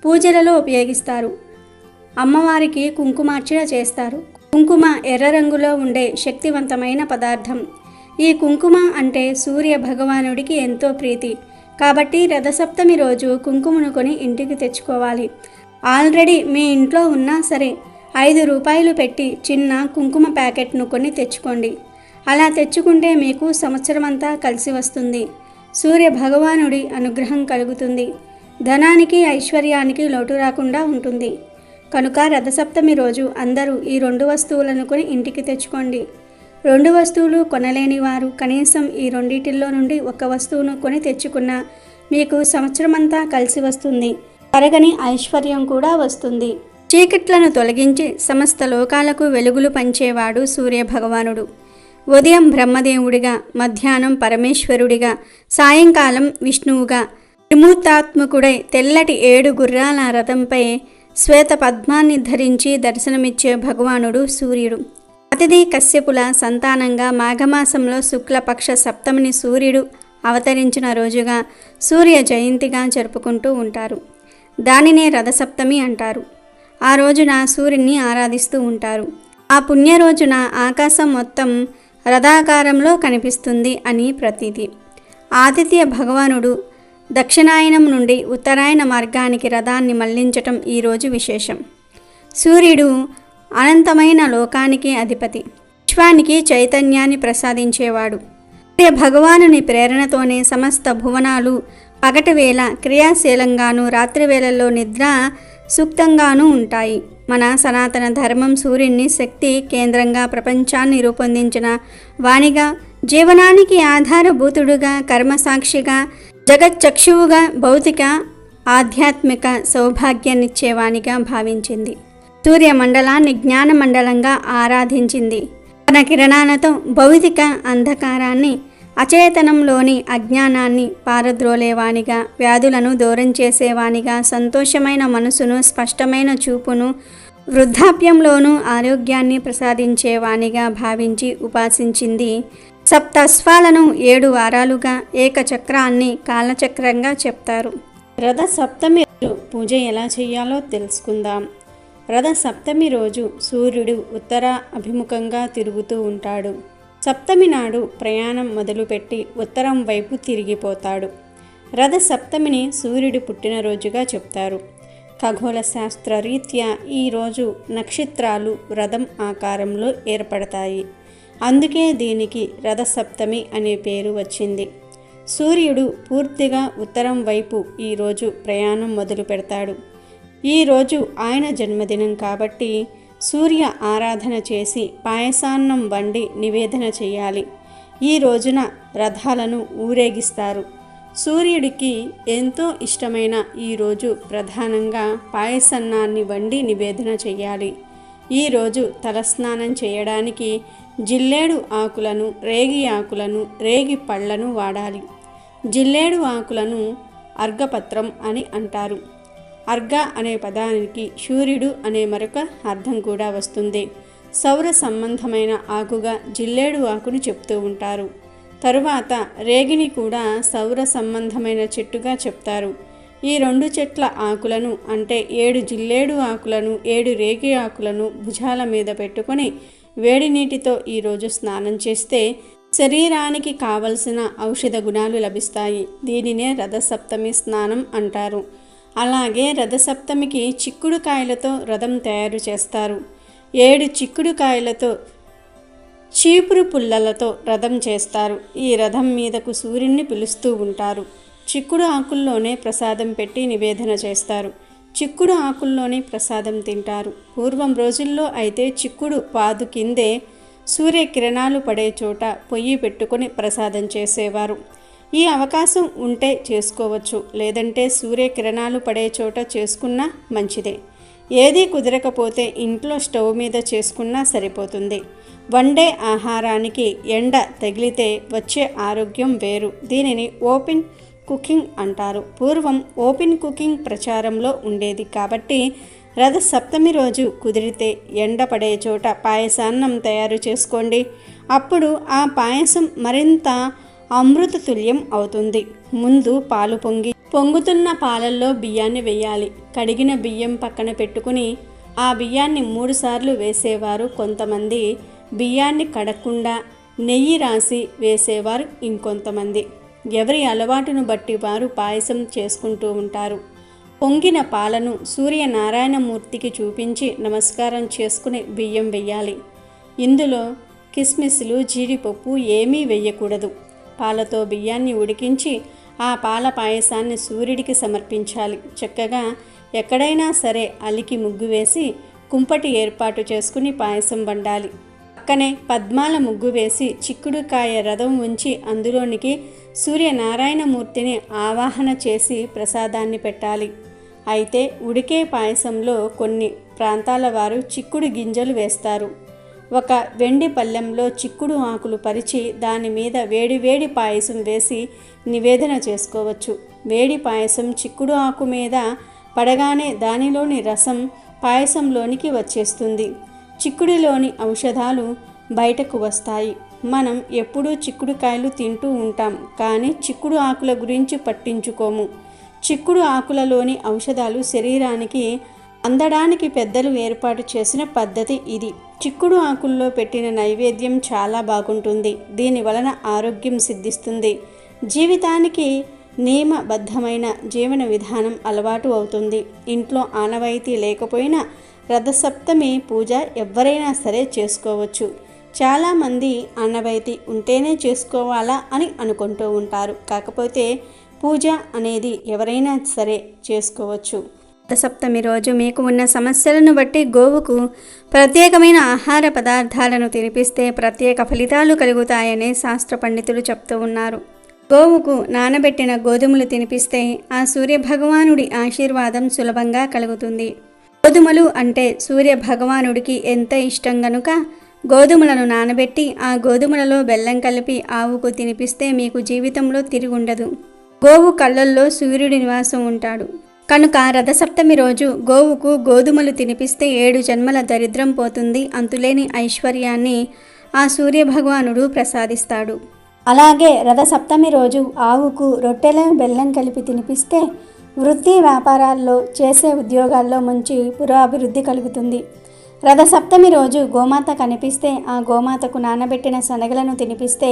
[SPEAKER 2] పూజలలో ఉపయోగిస్తారు. అమ్మవారికి కుంకుమార్చన చేస్తారు. కుంకుమ ఎర్ర రంగులో ఉండే శక్తివంతమైన పదార్థం. ఈ కుంకుమ అంటే సూర్య భగవానుడికి ఎంతో ప్రీతి. కాబట్టి రథసప్తమి రోజు కుంకుమను కొని ఇంటికి తెచ్చుకోవాలి. ఆల్రెడీ మీ ఇంట్లో ఉన్నా సరే 5 రూపాయలు పెట్టి చిన్న కుంకుమ ప్యాకెట్ను కొని తెచ్చుకోండి. అలా తెచ్చుకుంటే మీకు సంవత్సరమంతా కలిసి వస్తుంది. సూర్య భగవానుడి అనుగ్రహం కలుగుతుంది. ధనానికి, ఐశ్వర్యానికి లోటు రాకుండా ఉంటుంది. కనుక రథసప్తమి రోజు అందరూ ఈ 2 వస్తువులను కొని ఇంటికి తెచ్చుకోండి. 2 వస్తువులు కొనలేని వారు కనీసం ఈ రెండిటిల్లో నుండి 1 వస్తువును కొని తెచ్చుకున్నా మీకు సంవత్సరమంతా కలిసి వస్తుంది. తరగని ఐశ్వర్యం కూడా వస్తుంది. చీకట్లను తొలగించి సమస్త లోకాలకు వెలుగులు పంచేవాడు సూర్య భగవానుడు. ఉదయం బ్రహ్మదేవుడిగా, మధ్యాహ్నం పరమేశ్వరుడిగా, సాయంకాలం విష్ణువుగా, త్రిమూర్తాత్మకుడై తెల్లటి 7 గుర్రాల రథంపై శ్వేత పద్మాన్ని ధరించి దర్శనమిచ్చే భగవానుడు సూర్యుడు. అతిథి కశ్యపుల సంతానంగా మాఘమాసంలో శుక్లపక్ష సప్తమిని సూర్యుడు అవతరించిన రోజుగా సూర్య జయంతిగా జరుపుకుంటూ ఉంటారు. దానినే రథసప్తమి అంటారు. ఆ రోజున సూర్యుని ఆరాధిస్తూ ఉంటారు. ఆ పుణ్య రోజున ఆకాశం మొత్తం రథాకారంలో కనిపిస్తుంది అని ప్రతీతి. ఆదిత్య భగవానుడు దక్షిణాయనం నుండి ఉత్తరాయణ మార్గానికి రథాన్ని మళ్లించటం ఈరోజు విశేషం. సూర్యుడు అనంతమైన లోకానికి అధిపతి. విశ్వానికి చైతన్యాన్ని ప్రసాదించేవాడు. సూర్య భగవానుని ప్రేరణతోనే సమస్త భువనాలు పగటివేళ క్రియాశీలంగాను, రాత్రివేళల్లో నిద్ర సూక్తంగానూ ఉంటాయి. మన సనాతన ధర్మం సూర్యుని శక్తి కేంద్రంగా ప్రపంచాన్ని రూపొందించిన వాణిగా, జీవనానికి ఆధారభూతుడుగా, కర్మసాక్షిగా, జగచ్చక్షువుగా, భౌతిక ఆధ్యాత్మిక సౌభాగ్యాన్నిచ్చేవానిగా భావించింది. సూర్యమండలాన్ని జ్ఞానమండలంగా ఆరాధించింది. తన కిరణాలతో భౌతిక అంధకారాన్ని, అచేతనంలోని అజ్ఞానాన్ని పారద్రోలేవానిగా, వ్యాధులను దూరం చేసేవానిగా, సంతోషమైన మనసును, స్పష్టమైన చూపును, వృద్ధాప్యంలోనూ ఆరోగ్యాన్ని ప్రసాదించేవానిగా భావించి ఉపాసించింది. సప్తస్వాలను 7 వారాలుగా ఏకచక్రాన్ని కాలచక్రంగా చెప్తారు. రథ సప్తమి పూజ ఎలా చేయాలో తెలుసుకుందాం. రథ సప్తమి రోజు సూర్యుడు ఉత్తర అభిముఖంగా తిరుగుతూ ఉంటాడు. సప్తమి నాడు ప్రయాణం మొదలుపెట్టి ఉత్తరం వైపు తిరిగిపోతాడు. రథసప్తమిని సూర్యుడి పుట్టినరోజుగా చెప్తారు. ఖగోళ శాస్త్ర రీత్యా ఈరోజు నక్షత్రాలు రథం ఆకారంలో ఏర్పడతాయి. అందుకే దీనికి రథసప్తమి అనే పేరు వచ్చింది. సూర్యుడు పూర్తిగా ఉత్తరం వైపు ఈరోజు ప్రయాణం మొదలు పెడతాడు. ఈరోజు ఆయన జన్మదినం కాబట్టి సూర్య ఆరాధన చేసి పాయసాన్నం వండి నివేదన చేయాలి. ఈ రోజున రథాలను ఊరేగిస్తారు. సూర్యుడికి ఎంతో ఇష్టమైన ఈరోజు ప్రధానంగా పాయసన్నాన్ని వండి నివేదన చేయాలి. ఈరోజు తలస్నానం చేయడానికి జిల్లేడు ఆకులను, రేగి ఆకులను, రేగి పళ్ళను వాడాలి. జిల్లేడు ఆకులను అర్ఘపత్రం అని అంటారు. అర్ఘ అనే పదానికి సూర్యుడు అనే మరొక అర్థం కూడా వస్తుంది. సౌర సంబంధమైన ఆకుగా జిల్లేడు ఆకును చెప్తూ ఉంటారు. తరువాత రేగిని కూడా సౌర సంబంధమైన చెట్టుగా చెప్తారు. ఈ 2 చెట్ల ఆకులను అంటే 7 జిల్లేడు ఆకులను 7 రేగి ఆకులను భుజాల మీద పెట్టుకొని వేడి నీటితో ఈరోజు స్నానం చేస్తే శరీరానికి కావలసిన ఔషధ గుణాలు లభిస్తాయి. దీనినే రథసప్తమి స్నానం అంటారు. అలాగే రథసప్తమికి చిక్కుడుకాయలతో రథం తయారు చేస్తారు. 7 చిక్కుడుకాయలతో చీపురు పుల్లలతో రథం చేస్తారు. ఈ రథం మీదకు సూర్యుడిని పిలుస్తూ ఉంటారు. చిక్కుడు ఆకుల్లోనే ప్రసాదం పెట్టి నివేదన చేస్తారు. చిక్కుడు ఆకుల్లోనే ప్రసాదం తింటారు. పూర్వం రోజుల్లో అయితే చిక్కుడు పాదు కిందే సూర్యకిరణాలు పడే చోట పొయ్యి పెట్టుకొని ప్రసాదం చేసేవారు. ఈ అవకాశం ఉంటే చేసుకోవచ్చు, లేదంటే సూర్యకిరణాలు పడే చోట చేసుకున్నా మంచిదే. ఏదీ కుదరకపోతే ఇంట్లో స్టవ్ మీద చేసుకున్నా సరిపోతుంది. వండే ఆహారానికి ఎండ తగిలితే వచ్చే ఆరోగ్యం వేరు. దీనిని ఓపెన్ కుకింగ్ అంటారు. పూర్వం ఓపెన్ కుకింగ్ ప్రచారంలో ఉండేది కాబట్టి రథసప్తమి రోజు కుదిరితే ఎండ పడే చోట పాయసాన్నం తయారు చేసుకోండి. అప్పుడు ఆ పాయసం మరింత అమృత తుల్యం అవుతుంది. ముందు పాలు పొంగుతున్న పాలల్లో బియ్యాన్ని వేయాలి. కడిగిన బియ్యం పక్కన పెట్టుకుని ఆ బియ్యాన్ని 3 సార్లు వేసేవారు కొంతమంది. బియ్యాన్ని కడగకుండా నెయ్యి రాసి వేసేవారు ఇంకొంతమంది. ఎవరి అలవాటును బట్టి వారు పాయసం చేసుకుంటూ ఉంటారు. పొంగిన పాలను సూర్యనారాయణమూర్తికి చూపించి నమస్కారం చేసుకుని బియ్యం వెయ్యాలి. ఇందులో కిస్మిస్లు, జీడిపప్పు ఏమీ వేయకూడదు. పాలతో బియ్యాన్ని ఉడికించి ఆ పాల పాయసాన్ని సూర్యుడికి సమర్పించాలి. చక్కగా ఎక్కడైనా సరే అలికి ముగ్గు వేసి కుంపటి ఏర్పాటు చేసుకుని పాయసం వండాలి. పక్కనే పద్మాల ముగ్గు వేసి చిక్కుడుకాయ రథం ఉంచి అందులోనికి సూర్యనారాయణమూర్తిని ఆవాహన చేసి ప్రసాదాన్ని పెట్టాలి. అయితే ఉడికే పాయసంలో కొన్ని ప్రాంతాల వారు చిక్కుడు గింజలు వేస్తారు. ఒక వెండి పళ్ళెంలో చిక్కుడు ఆకులు పరిచి దాని మీద వేడివేడి పాయసం వేసి నివేదన చేసుకోవచ్చు. వేడి పాయసం చిక్కుడు ఆకు మీద పడగానే దానిలోని రసం పాయసంలోనికి వచ్చేస్తుంది. చిక్కుడులోని ఔషధాలు బయటకు వస్తాయి. మనం ఎప్పుడూ చిక్కుడుకాయలు తింటూ ఉంటాం, కానీ చిక్కుడు ఆకుల గురించి పట్టించుకోము. చిక్కుడు ఆకులలోని ఔషధాలు శరీరానికి అందడానికి పెద్దలు ఏర్పాటు చేసిన పద్ధతి ఇది. చిక్కుడు ఆకుల్లో పెట్టిన నైవేద్యం చాలా బాగుంటుంది. దీని వలన ఆరోగ్యం సిద్ధిస్తుంది. జీవితానికి నియమబద్ధమైన జీవన విధానం అలవాటు అవుతుంది. ఇంట్లో ఆనవాయితీ లేకపోయినా రథసప్తమి పూజ ఎవరైనా సరే చేసుకోవచ్చు. చాలామంది ఆనవాయితీ ఉంటేనే చేసుకోవాలా అని అనుకుంటూ ఉంటారు. కాకపోతే పూజ అనేది ఎవరైనా సరే చేసుకోవచ్చు. రథసప్తమి రోజు మీకు ఉన్న సమస్యలను బట్టి గోవుకు ప్రత్యేకమైన ఆహార పదార్థాలను తినిపిస్తే ప్రత్యేక ఫలితాలు కలుగుతాయని శాస్త్ర పండితులు చెప్తూ ఉన్నారు. గోవుకు నానబెట్టిన గోధుమలు తినిపిస్తే ఆ సూర్యభగవానుడి ఆశీర్వాదం సులభంగా కలుగుతుంది. గోధుమలు అంటే సూర్యభగవానుడికి ఎంత ఇష్టం గనుక గోధుమలను నానబెట్టి ఆ గోధుమలలో బెల్లం కలిపి ఆవుకు తినిపిస్తే మీకు జీవితంలో తిరుగుండదు. గోవు కళ్ళల్లో సూర్యుడి నివాసం ఉంటాడు కనుక రథసప్తమి రోజు గోవుకు గోధుమలు తినిపిస్తే 7 జన్మల దరిద్రం పోతుంది. అంతులేని ఐశ్వర్యాన్ని ఆ సూర్యభగవానుడు ప్రసాదిస్తాడు. అలాగే రథసప్తమి రోజు ఆవుకు రొట్టెల బెల్లం కలిపి తినిపిస్తే వృత్తి వ్యాపారాల్లో చేసే ఉద్యోగాల్లో మంచి పురోభివృద్ధి కలుగుతుంది. రథసప్తమి రోజు గోమాత కనిపిస్తే ఆ గోమాతకు నానబెట్టిన శనగలను తినిపిస్తే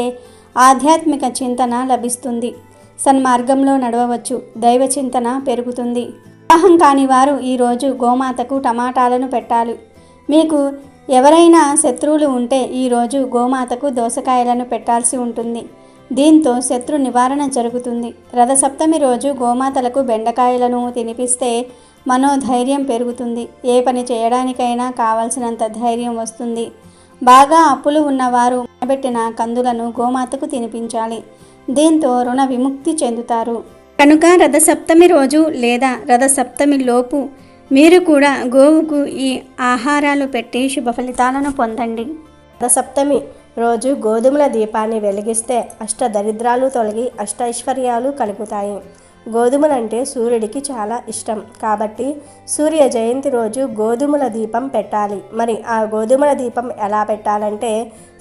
[SPEAKER 2] ఆధ్యాత్మిక చింతన లభిస్తుంది. సన్మార్గంలో నడవవచ్చు. దైవ చింతన పెరుగుతుంది. వివాహం కాని వారు ఈరోజు గోమాతకు టమాటాలను పెట్టాలి. మీకు ఎవరైనా శత్రువులు ఉంటే ఈరోజు గోమాతకు దోసకాయలను పెట్టాల్సి ఉంటుంది. దీంతో శత్రు నివారణ జరుగుతుంది. రథసప్తమి రోజు గోమాతలకు బెండకాయలను తినిపిస్తే మనోధైర్యం పెరుగుతుంది. ఏ పని చేయడానికైనా కావలసినంత ధైర్యం వస్తుంది. బాగా అప్పులు ఉన్నవారు పెట్టిన కందులను గోమాతకు తినిపించాలి. దీంతో రుణ విముక్తి చెందుతారు. కనుక రథసప్తమి రోజు లేదా రథసప్తమి లోపు మీరు కూడా గోవుకు ఈ ఆహారాలు పెట్టి శుభ ఫలితాలను పొందండి.
[SPEAKER 3] రథసప్తమి రోజు గోధుమల దీపాన్ని వెలిగిస్తే అష్టదరిద్రాలు తొలగి అష్టైశ్వర్యాలు కలుగుతాయి. గోధుమలంటే సూర్యుడికి చాలా ఇష్టం కాబట్టి సూర్య జయంతి రోజు గోధుమల దీపం పెట్టాలి. మరి ఆ గోధుమల దీపం ఎలా పెట్టాలంటే,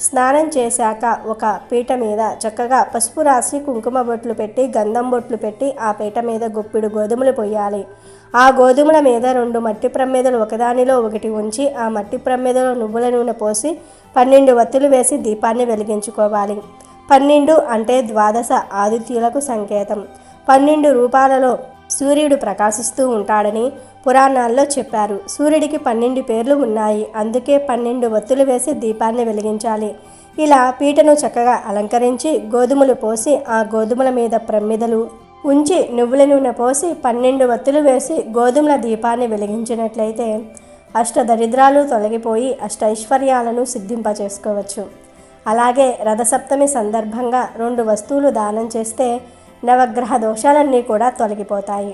[SPEAKER 3] స్నానం చేశాక ఒక పీట మీద చక్కగా పసుపు రాసి కుంకుమ బొట్లు పెట్టి గంధం బొట్లు పెట్టి ఆ పీట మీద గుప్పిడు గోధుమలు పొయ్యాలి. ఆ గోధుమల మీద 2 మట్టి ప్రమిదలు ఒకదానిలో ఒకటి ఉంచి ఆ మట్టి ప్రమిదలో నువ్వుల నూనె పోసి 12 వత్తులు వేసి దీపాన్ని వెలిగించుకోవాలి. 12 అంటే ద్వాదశ ఆదిత్యులకు సంకేతం. 12 రూపాలలో సూర్యుడు ప్రకాశిస్తూ ఉంటాడని పురాణాల్లో చెప్పారు. సూర్యుడికి 12 పేర్లు ఉన్నాయి. అందుకే 12 వత్తులు వేసి దీపాన్ని వెలిగించాలి. ఇలా పీటను చక్కగా అలంకరించి గోధుమలు పోసి ఆ గోధుమల మీద ప్రమిదలు ఉంచి నువ్వుల నూనె పోసి 12 వత్తులు వేసి గోధుమల దీపాన్ని వెలిగించినట్లయితే అష్టదరిద్రాలు తొలగిపోయి అష్టైశ్వర్యాలను సిద్ధింపచేసుకోవచ్చు. అలాగే రథసప్తమి సందర్భంగా 2 వస్తువులు దానం చేస్తే నవగ్రహ దోషాలన్నీ కూడా తొలగిపోతాయి.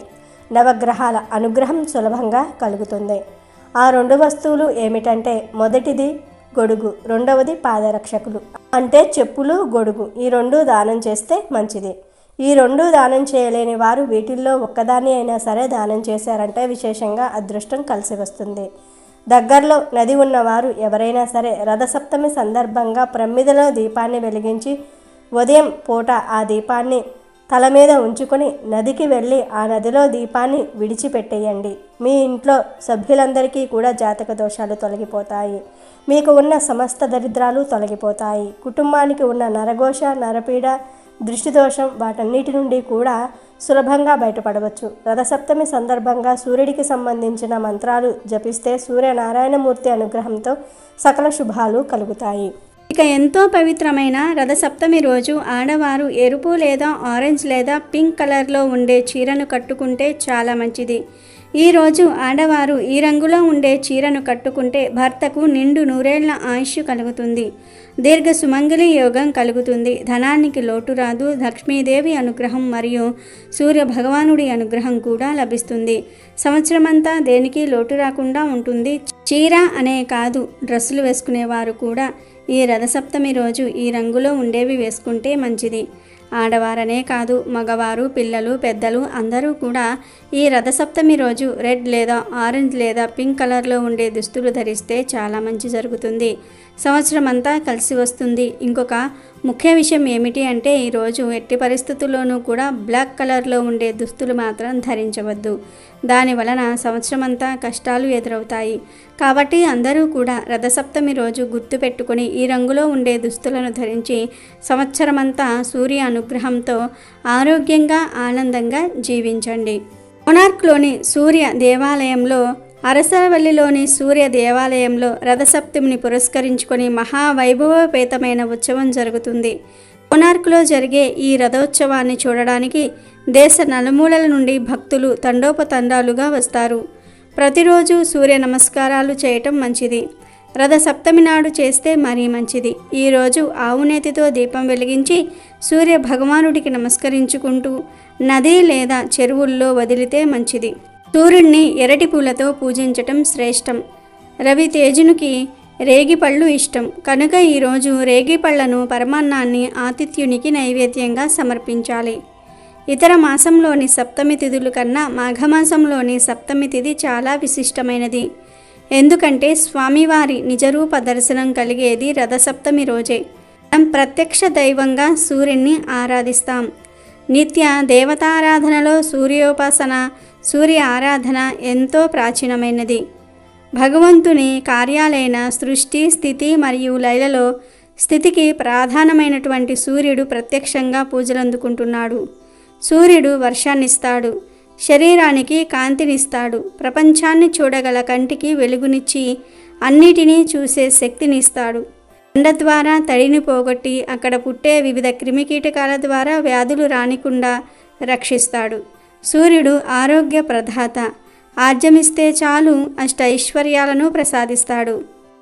[SPEAKER 3] నవగ్రహాల అనుగ్రహం సులభంగా కలుగుతుంది. ఆ 2 వస్తువులు ఏమిటంటే, మొదటిది గొడుగు, రెండవది పాదరక్షకులు అంటే చెప్పులు, గొడుగు. ఈ 2 దానం చేస్తే మంచిది. ఈ 2 దానం చేయలేని వారు వీటిల్లో ఒక్కదాన్ని అయినా సరే దానం చేశారంటే విశేషంగా అదృష్టం కలిసి వస్తుంది. దగ్గరలో నది ఉన్నవారు ఎవరైనా సరే రథసప్తమి సందర్భంగా ప్రమిదలో దీపాన్ని వెలిగించి ఉదయం పూట ఆ దీపాన్ని తల మీద ఉంచుకొని నదికి వెళ్ళి ఆ నదిలో దీపాన్ని విడిచిపెట్టేయండి. మీ ఇంట్లో సభ్యులందరికీ కూడా జాతక దోషాలు తొలగిపోతాయి. మీకు ఉన్న సమస్త దరిద్రాలు తొలగిపోతాయి. కుటుంబానికి ఉన్న నరఘోష, నరపీడ, దృష్టి దోషం వాటన్నిటి నుండి కూడా సులభంగా బయటపడవచ్చు. రథసప్తమి సందర్భంగా సూర్యుడికి సంబంధించిన మంత్రాలు జపిస్తే సూర్యనారాయణమూర్తి అనుగ్రహంతో సకల శుభాలు కలుగుతాయి.
[SPEAKER 2] ఇక ఎంతో పవిత్రమైన రథసప్తమి రోజు ఆడవారు ఎరుపు లేదా ఆరెంజ్ లేదా పింక్ కలర్లో ఉండే చీరను కట్టుకుంటే చాలా మంచిది. ఈరోజు ఆడవారు ఈ రంగులో ఉండే చీరను కట్టుకుంటే భర్తకు నిండు నూరేళ్ల ఆయుష్ కలుగుతుంది. దీర్ఘ సుమంగళి యోగం కలుగుతుంది. ధనానికి లోటు రాదు. లక్ష్మీదేవి అనుగ్రహం మరియు సూర్య భగవానుడి అనుగ్రహం కూడా లభిస్తుంది. సంవత్సరమంతా దేనికి లోటు రాకుండా ఉంటుంది. చీర అనే కాదు, డ్రెస్సులు వేసుకునేవారు కూడా ఈ రథసప్తమి రోజు ఈ రంగులో ఉండేవి వేసుకుంటే మంచిది. ఆడవారనే కాదు, మగవారు, పిల్లలు, పెద్దలు అందరూ కూడా ఈ రథసప్తమి రోజు రెడ్ లేదా ఆరెంజ్ లేదా పింక్ కలర్లో ఉండే దుస్తులు ధరిస్తే చాలా మంచి జరుగుతుంది. సంవత్సరం అంతా కలిసి వస్తుంది. ఇంకొక ముఖ్య విషయం ఏమిటి అంటే, ఈరోజు ఎట్టి పరిస్థితుల్లోనూ కూడా బ్లాక్ కలర్లో ఉండే దుస్తులు మాత్రం ధరించవద్దు. దాని వలన సంవత్సరం అంతా కష్టాలు ఎదురవుతాయి. కాబట్టి అందరూ కూడా రథసప్తమి రోజు గుర్తుపెట్టుకుని ఈ రంగులో ఉండే దుస్తులను ధరించి సంవత్సరమంతా సూర్య అనుగ్రహంతో ఆరోగ్యంగా ఆనందంగా జీవించండి. కోనార్క్లోని సూర్య దేవాలయంలో, అరసవల్లిలోని సూర్య దేవాలయంలో రథసప్తమిని పురస్కరించుకొని మహావైభవపేతమైన ఉత్సవం జరుగుతుంది. కోనార్క్లో జరిగే ఈ రథోత్సవాన్ని చూడడానికి దేశ నలుమూలల నుండి భక్తులు తండోపతండాలుగా వస్తారు. ప్రతిరోజు సూర్య నమస్కారాలు చేయటం మంచిది. రథసప్తమి నాడు చేస్తే మరీ మంచిది. ఈరోజు ఆవునేతితో దీపం వెలిగించి సూర్య భగవానుడికి నమస్కరించుకుంటూ నది లేదా చెరువుల్లో వదిలితే మంచిది. సూర్యుడిని ఎర్రటి పూలతో పూజించటం శ్రేష్టం. రవితేజునికి రేగిపళ్ళు ఇష్టం కనుక ఈరోజు రేగిపళ్లను పరమాన్నాన్ని ఆతిథ్యునికి నైవేద్యంగా సమర్పించాలి. ఇతర మాసంలోని సప్తమి తిథుల కన్నా మాఘమాసంలోని సప్తమి తిథి చాలా విశిష్టమైనది. ఎందుకంటే స్వామివారి నిజరూప దర్శనం కలిగేది రథసప్తమి రోజే. మనం ప్రత్యక్ష దైవంగా సూర్యుని ఆరాధిస్తాం. నిత్య దేవతారాధనలో సూర్యోపాసన, సూర్య ఆరాధన ఎంతో ప్రాచీనమైనది. భగవంతుని కార్యాలైన సృష్టి, స్థితి మరియు లయలలో స్థితికి ప్రధానమైనటువంటి సూర్యుడు ప్రత్యక్షంగా పూజలందుకుంటున్నాడు. సూర్యుడు వర్షాన్నిస్తాడు, శరీరానికి కాంతినిస్తాడు, ప్రపంచాన్ని చూడగల కంటికి వెలుగునిచ్చి అన్నిటినీ చూసే శక్తినిస్తాడు. ఎండ ద్వారా తడిని పోగొట్టి అక్కడ పుట్టే వివిధ క్రిమికీటకాల ద్వారా వ్యాధులు రానికుండా రక్షిస్తాడు. సూర్యుడు ఆరోగ్య ప్రదాత. ఆర్జమిస్తే చాలు అష్ట ఐశ్వర్యాలను ప్రసాదిస్తాడు.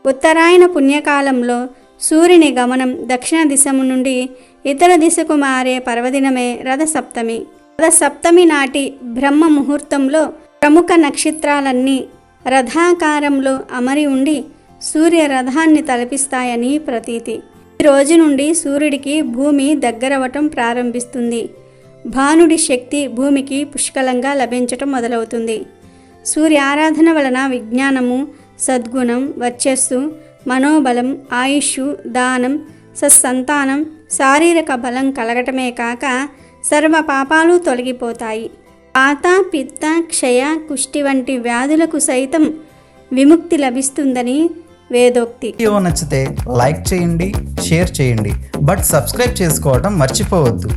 [SPEAKER 2] ఉత్తరాయణ పుణ్యకాలంలో సూర్యుని గమనం దక్షిణ దిశము నుండి ఇతర దిశకు మారే పర్వదినమే రథసప్తమి. రథసప్తమి నాటి బ్రహ్మ ముహూర్తంలో ప్రముఖ నక్షత్రాలన్నీ రథాకారంలో అమరి ఉండి సూర్య రథాన్ని తలపిస్తాయని ప్రతీతి. ఈ రోజు నుండి సూర్యుడికి భూమి దగ్గరవటం ప్రారంభిస్తుంది. భానుడి శక్తి భూమికి పుష్కలంగా లభించటం మొదలవుతుంది. సూర్య ఆరాధన వలన విజ్ఞానము, సద్గుణం, వర్చస్సు, మనోబలం, ఆయుష్, దానం, సత్సంతానం, శారీరక బలం కలగటమే కాక సర్వ పాపాలు తొలగిపోతాయి. వాత, పిత్త, క్షయ, కుష్టి వంటి వ్యాధులకు సైతం విముక్తి లభిస్తుందని వేదోక్తి.
[SPEAKER 1] వీడియో నచ్చితే లైక్ చేయండి, షేర్ చేయండి, బట్ సబ్స్క్రైబ్ చేసుకోవడం మర్చిపోవద్దు.